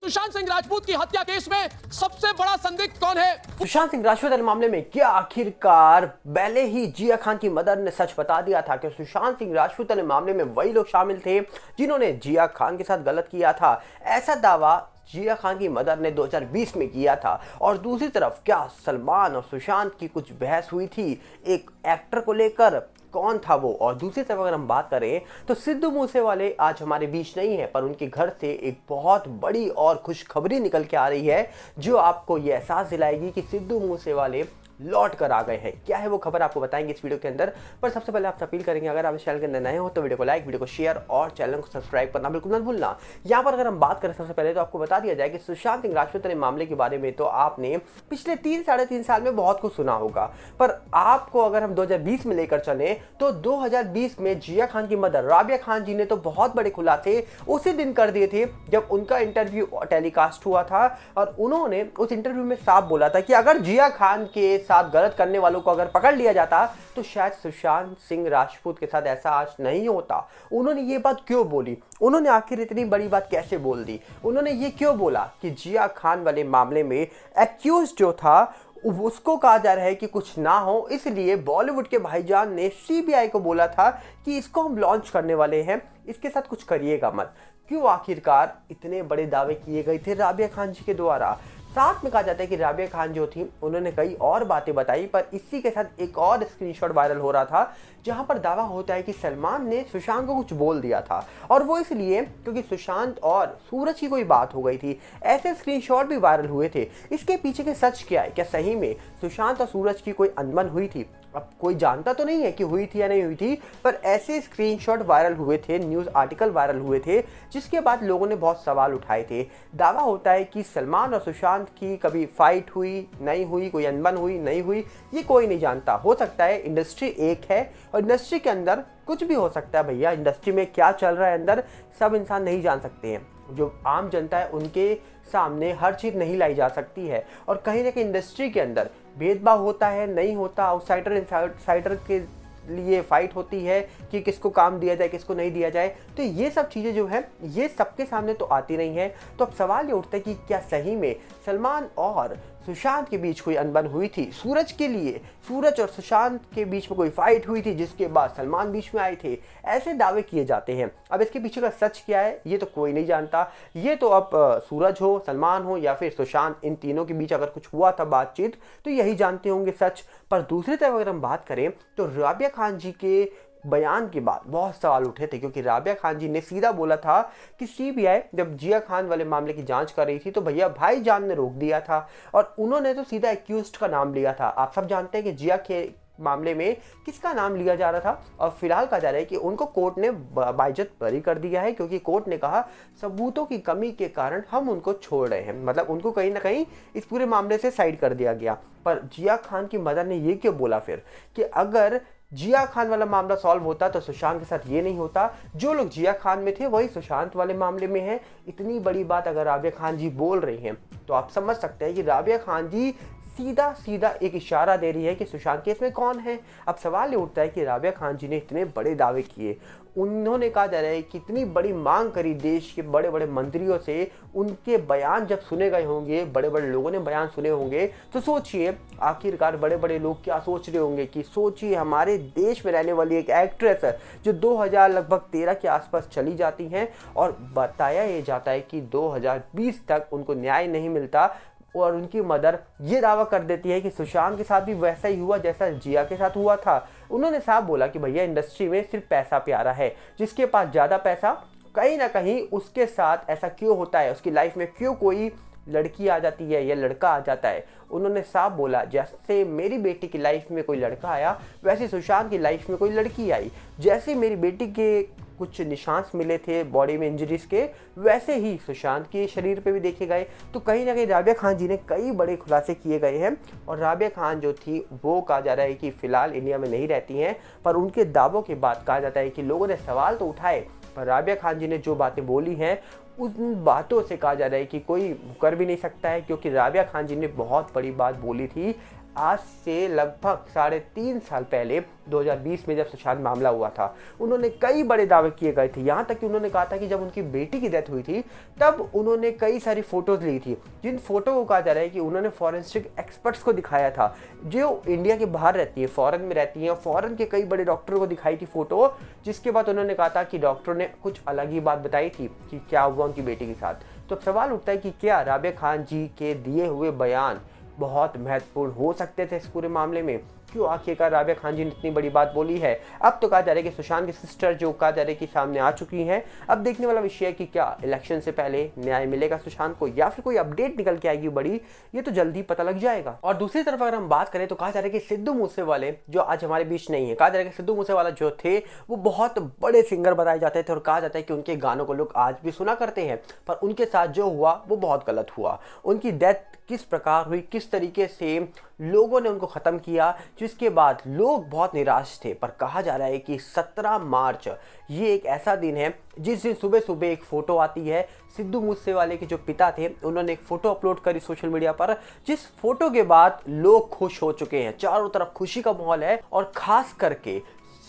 सुशांत सिंह राजपूत की हत्या केस में सबसे बड़ा संदिग्ध कौन है? सुशांत सिंह राजपूत मामले में क्या आखिरकार पहले ही जिया खान की मदर ने सच बता दिया था कि सुशांत सिंह राजपूत मामले में वही लोग शामिल थे जिन्होंने जिया खान के साथ गलत किया था। ऐसा दावा जिया खान की मदर ने 2020 में किया था। और दूसरी तरफ क्या सलमान और सुशांत की कुछ बहस हुई थी एक एक्टर को लेकर, कौन था वो? और दूसरी तरफ अगर हम बात करें तो सिद्धू मूसेवाले आज हमारे बीच नहीं है, पर उनके घर से एक बहुत बड़ी और खुशखबरी निकल के आ रही है जो आपको ये एहसास दिलाएगी कि सिद्धू मूसेवाले लौट कर आ गए हैं। क्या है वो खबर आपको बताएंगे इस वीडियो के अंदर। पर सबसे पहले आपसे अपील करेंगे, अगर आप इस चैनल के अंदर नए हो तो वीडियो को लाइक, वीडियो को शेयर और चैनल को सब्सक्राइब करना बिल्कुल मत भूलना। यहाँ पर अगर हम बात करें सबसे पहले तो आपको बता दिया जाए कि सुशांत सिंह राजपूत मामले के बारे में तो आपने पिछले 3-3.5 साल में बहुत कुछ सुना होगा, पर आपको अगर हम 2020 में लेकर चले तो 2020 में जिया खान की मदर राबिया खान जी ने तो बहुत बड़े खुलासे उसी दिन कर दिए थे जब उनका इंटरव्यू टेलीकास्ट हुआ था। और उन्होंने उस इंटरव्यू में साफ बोला था कि अगर जिया खान के साथ गलत करने वालों को अगर पकड़ लिया जाता तो शायद सुशांत सिंह राजपूत के साथ ऐसा आज नहीं होता। उन्होंने ये बात क्यों बोली? उन्होंने आखिर इतनी बड़ी बात कैसे बोल दी? उन्होंने ये क्यों बोला कि जिया खान वाले मामले में एक्यूज जो था उसको कहा जा रहा है कि कुछ ना हो, इसलिए बॉलीवुड के भाईजान ने सीबीआई को बोला था कि इसको हम लॉन्च करने वाले हैं, इसके साथ कुछ करिएगा मत। क्यों आखिरकार इतने बड़े दावे किए गए थे राबिया खान जी के द्वारा? साथ में कहा जाता है कि राबिया खान जो थी उन्होंने कई और बातें बताई, पर इसी के साथ एक और स्क्रीनशॉट वायरल हो रहा था जहां पर दावा होता है कि सलमान ने सुशांत को कुछ बोल दिया था, और वो इसलिए क्योंकि सुशांत और सूरज की कोई बात हो गई थी। ऐसे स्क्रीनशॉट भी वायरल हुए थे। इसके पीछे के सच क्या है? क्या सही में सुशांत और सूरज की कोई अनबन हुई थी? अब कोई जानता तो नहीं है कि हुई थी या नहीं हुई थी, पर ऐसे स्क्रीनशॉट वायरल हुए थे, न्यूज़ आर्टिकल वायरल हुए थे, जिसके बाद लोगों ने बहुत सवाल उठाए थे। दावा होता है कि सलमान और सुशांत की कभी फाइट हुई नहीं हुई, कोई अनबन हुई नहीं हुई, ये कोई नहीं जानता। हो सकता है इंडस्ट्री एक है और इंडस्ट्री के अंदर कुछ भी हो सकता है भैया। इंडस्ट्री में क्या चल रहा है अंदर सब इंसान नहीं जान सकते हैं। जो आम जनता है उनके सामने हर चीज़ नहीं लाई जा सकती है, और कहीं ना कहीं इंडस्ट्री के अंदर भेदभाव होता है, नहीं होता। आउटसाइडर इनसाइडर के लिए फाइट होती है कि किसको काम दिया जाए किसको नहीं दिया जाए। तो ये सब चीज़ें जो है ये सबके सामने तो आती नहीं है। तो अब सवाल ये उठता है कि क्या सही में सलमान और सुशांत के बीच कोई अनबन हुई थी? सूरज के लिए सूरज और सुशांत के बीच में कोई फाइट हुई थी जिसके बाद सलमान बीच में आए थे? ऐसे दावे किए जाते हैं। अब इसके पीछे का सच क्या है ये तो कोई नहीं जानता। ये तो अब सूरज हो, सलमान हो या फिर सुशांत, इन तीनों के बीच अगर कुछ हुआ था बातचीत तो यही जानते होंगे सच। पर दूसरी तरफ अगर हम बात करें तो राबिया खान जी के बयान के बाद बहुत सवाल उठे थे, क्योंकि राबिया खान जी ने सीधा बोला था कि सीबीआई जब जिया खान वाले मामले की जांच कर रही थी तो भैया भाईजान ने रोक दिया था, और उन्होंने तो सीधा एक्यूज्ड का नाम लिया था। आप सब जानते हैं कि जिया के मामले में किसका नाम लिया जा रहा था, और फिलहाल कहा जा रहा है कि उनको कोर्ट ने बाइज्जत बरी कर दिया है, क्योंकि कोर्ट ने कहा सबूतों की कमी के कारण हम उनको छोड़ रहे हैं। मतलब उनको कहीं ना कहीं इस पूरे मामले से साइड कर दिया गया। पर जिया खान की मदर ने ये क्यों बोला फिर कि अगर जिया खान वाला मामला सॉल्व होता तो सुशांत के साथ ये नहीं होता? जो लोग जिया खान में थे वही सुशांत वाले मामले में है। इतनी बड़ी बात अगर राबिया खान जी बोल रही हैं तो आप समझ सकते हैं कि राबिया खान जी सीधा सीधा एक इशारा दे रही है कि सुशांत केस में कौन है। अब सवाल ये उठता है कि राबिया खान जी ने इतने बड़े दावे किए, उन्होंने कहा जा रहा है कि इतनी बड़ी मांग करी देश के बड़े बड़े मंत्रियों से, उनके बयान जब सुने गए होंगे, बड़े बड़े लोगों ने बयान सुने होंगे, तो सोचिए आखिरकार बड़े बड़े लोग क्या सोच रहे होंगे। कि सोचिए हमारे देश में रहने वाली एक एक्ट्रेस है जो 2013 के आसपास चली जाती हैं, और बताया ये जाता है कि 2020 तक उनको न्याय नहीं मिलता, और उनकी मदर ये दावा कर देती है कि सुशांत के साथ भी वैसा ही हुआ जैसा जिया के साथ हुआ था। उन्होंने साफ बोला कि भैया इंडस्ट्री में सिर्फ पैसा प्यारा है, जिसके पास ज़्यादा पैसा कहीं ना कहीं उसके साथ ऐसा क्यों होता है, उसकी लाइफ में क्यों कोई लड़की आ जाती है या लड़का आ जाता है। उन्होंने साफ बोला जैसे मेरी बेटी की लाइफ में कोई लड़का आया वैसे सुशांत की लाइफ में कोई लड़की आई। जैसे मेरी बेटी के कुछ निशान मिले थे बॉडी में इंजरीज के, वैसे ही सुशांत के शरीर पे भी देखे गए। तो कहीं ना कहीं राबिया खान जी ने कई बड़े खुलासे किए गए हैं, और राबिया खान जो थी वो कहा जा रहा है कि फिलहाल इंडिया में नहीं रहती हैं, पर उनके दावों के बाद कहा जाता है कि लोगों ने सवाल तो उठाए, पर राबिया खान जी ने जो बातें बोली हैं उन बातों से कहा जा रहा है कि कोई कर भी नहीं सकता है, क्योंकि राबिया खान जी ने बहुत बड़ी बात बोली थी। आज से लगभग 3.5 साल पहले 2020 में जब सुशांत मामला हुआ था, उन्होंने कई बड़े दावे किए गए थे। यहाँ तक कि उन्होंने कहा था कि जब उनकी बेटी की डेथ हुई थी तब उन्होंने कई सारी फोटोज ली थी, जिन फोटो को कहा जा रहा है कि उन्होंने फॉरेंसिक एक्सपर्ट्स को दिखाया था जो इंडिया के बाहर रहती है, फॉरेन में रहती है। फॉरेन के कई बड़े डॉक्टरों को दिखाई थी फोटो, जिसके बाद उन्होंने कहा था कि डॉक्टरों ने कुछ अलग ही बात बताई थी कि क्या हुआ उनकी बेटी के साथ। तो सवाल उठता है कि क्या राबिया खान जी के दिए हुए बयान बहुत महत्वपूर्ण हो सकते थे इस पूरे मामले में? क्यों आखिरकार राबिया खान जी ने इतनी बड़ी बात बोली है? अब तो कहा जा रहा है कि सुशांत की सिस्टर जो कहा जा रहा है कि सामने आ चुकी हैं। अब देखने वाला विषय है कि क्या इलेक्शन से पहले न्याय मिलेगा सुशांत को या फिर कोई अपडेट निकल के आएगी बड़ी, ये तो जल्दी पता लग जाएगा। और दूसरी तरफ अगर हम बात करें तो कहा जा रहा है कि सिद्धू मूसेवाले जो आज हमारे बीच नहीं है, कहा जा रहा है कि सिद्धू मूसेवाला जो थे वो बहुत बड़े सिंगर बताए जाते थे और कहा जाता है कि उनके गानों को लोग आज भी सुना करते हैं, पर उनके साथ जो हुआ वो बहुत गलत हुआ। उनकी डेथ किस प्रकार हुई, किस तरीके से लोगों ने उनको ख़त्म किया, जिसके बाद लोग बहुत निराश थे। पर कहा जा रहा है कि 17 मार्च ये एक ऐसा दिन है जिस दिन सुबह सुबह एक फ़ोटो आती है। सिद्धू मूसेवाले के जो पिता थे उन्होंने एक फ़ोटो अपलोड करी सोशल मीडिया पर, जिस फोटो के बाद लोग खुश हो चुके हैं, चारों तरफ खुशी का माहौल है। और ख़ास करके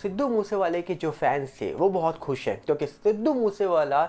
सिद्धू मूसेवाले के जो फैंस थे वो बहुत खुश हैं क्योंकि सिद्धू मूसेवाला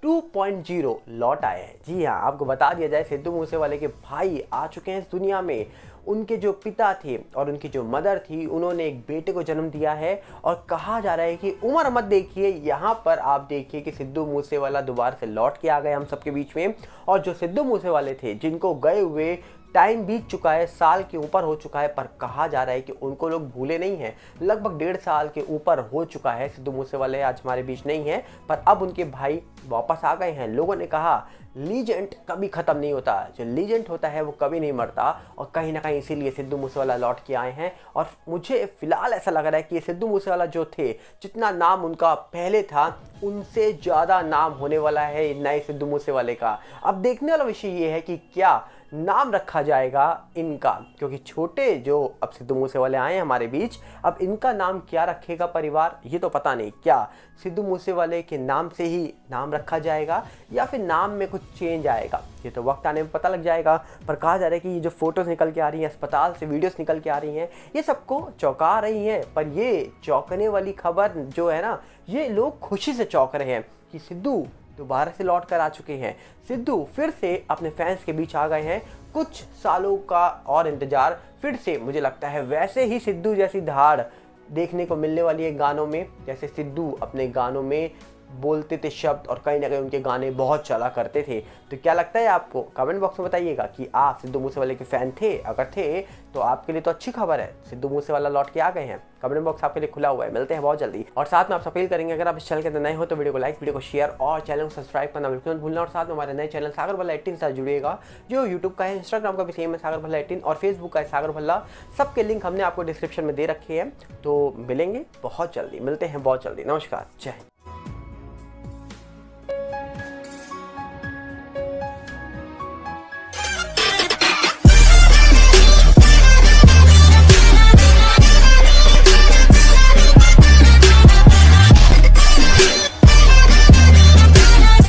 2.0 लौट आए हैं। जी हाँ, आपको बता दिया जाए सिद्धू मूसेवाले के भाई आ चुके हैं इस दुनिया में। उनके जो पिता थे और उनकी जो मदर थी उन्होंने एक बेटे को जन्म दिया है और कहा जा रहा है कि उम्र मत देखिए, यहाँ पर आप देखिए कि सिद्धू मूसेवाला दोबारा से लौट के आ गए हम सबके बीच में। और जो सिद्धू मूसेवाले थे जिनको गए हुए टाइम बीत चुका है, साल के ऊपर हो चुका है, पर कहा जा रहा है कि उनको लोग भूले नहीं हैं। लगभग 1.5 साल के ऊपर हो चुका है सिद्धू मूसेवाले आज हमारे बीच नहीं है, पर अब उनके भाई वापस आ गए हैं। लोगों ने कहा लीजेंड कभी ख़त्म नहीं होता, जो लीजेंड होता है वो कभी नहीं मरता, और कहीं ना कहीं इसीलिए सिद्धू मूसेवाला लौट के आए हैं। और मुझे फ़िलहाल ऐसा लग रहा है कि ये सिद्धू मूसेवाला जो थे, जितना नाम उनका पहले था उनसे ज़्यादा नाम होने वाला है नए सिद्धू मूसेवाले का। अब देखने वाला विषय ये है कि क्या नाम रखा जाएगा इनका, क्योंकि छोटे जो अब सिद्धू मूसेवाले आए हैं हमारे बीच, अब इनका नाम क्या रखेगा परिवार ये तो पता नहीं। क्या सिद्धू मूसेवाले के नाम से ही नाम रखा जाएगा या फिर नाम में कुछ चेंज आएगा, ये तो वक्त आने में पता लग जाएगा। पर कहा जा रहा है कि ये जो फोटोज निकल के आ रही हैं, अस्पताल से वीडियोस निकल के आ रही हैं, ये सबको चौंका रही हैं। पर ये चौंकने वाली खबर जो है ना, ये लोग खुशी से चौंक रहे हैं कि सिद्धू दोबारा से लौट कर आ चुके हैं। सिद्धू फिर से अपने फैंस के बीच आ गए हैं। कुछ सालों का और इंतजार, फिर से मुझे लगता है वैसे ही सिद्धू जैसी धाड़ देखने को मिलने वाली है गानों में, जैसे सिद्धू अपने गानों में बोलते थे शब्द और कहीं ना कहीं उनके गाने बहुत चला करते थे। तो क्या लगता है आपको? कमेंट बॉक्स में बताइएगा कि आप सिद्धू मूसेवाले के फ़ैन थे। अगर थे तो आपके लिए तो अच्छी खबर है, सिद्धू मूसेवाला लौट के आ गए हैं। कमेंट बॉक्स आपके लिए खुला हुआ है। मिलते हैं बहुत जल्दी। और साथ में आप अपील करेंगे, अगर आप इस चैनल के अंदर नए हो तो वीडियो को लाइक, वीडियो को शेयर और चैनल को सब्सक्राइब करना बिल्कुल मत भूलना। और साथ में हमारे नए चैनल सागर भल्ला 18 से जुड़िएगा, जो यूट्यूब का है, इंस्टाग्राम का भी सेम है सागर भल्ला 18 और फेसबुक का है सागर भल्ला। सबके लिंक हमने आपको डिस्क्रिप्शन में दे रखे हैं। तो मिलेंगे बहुत जल्दी, मिलते हैं बहुत जल्दी। नमस्कार, जय हिंद।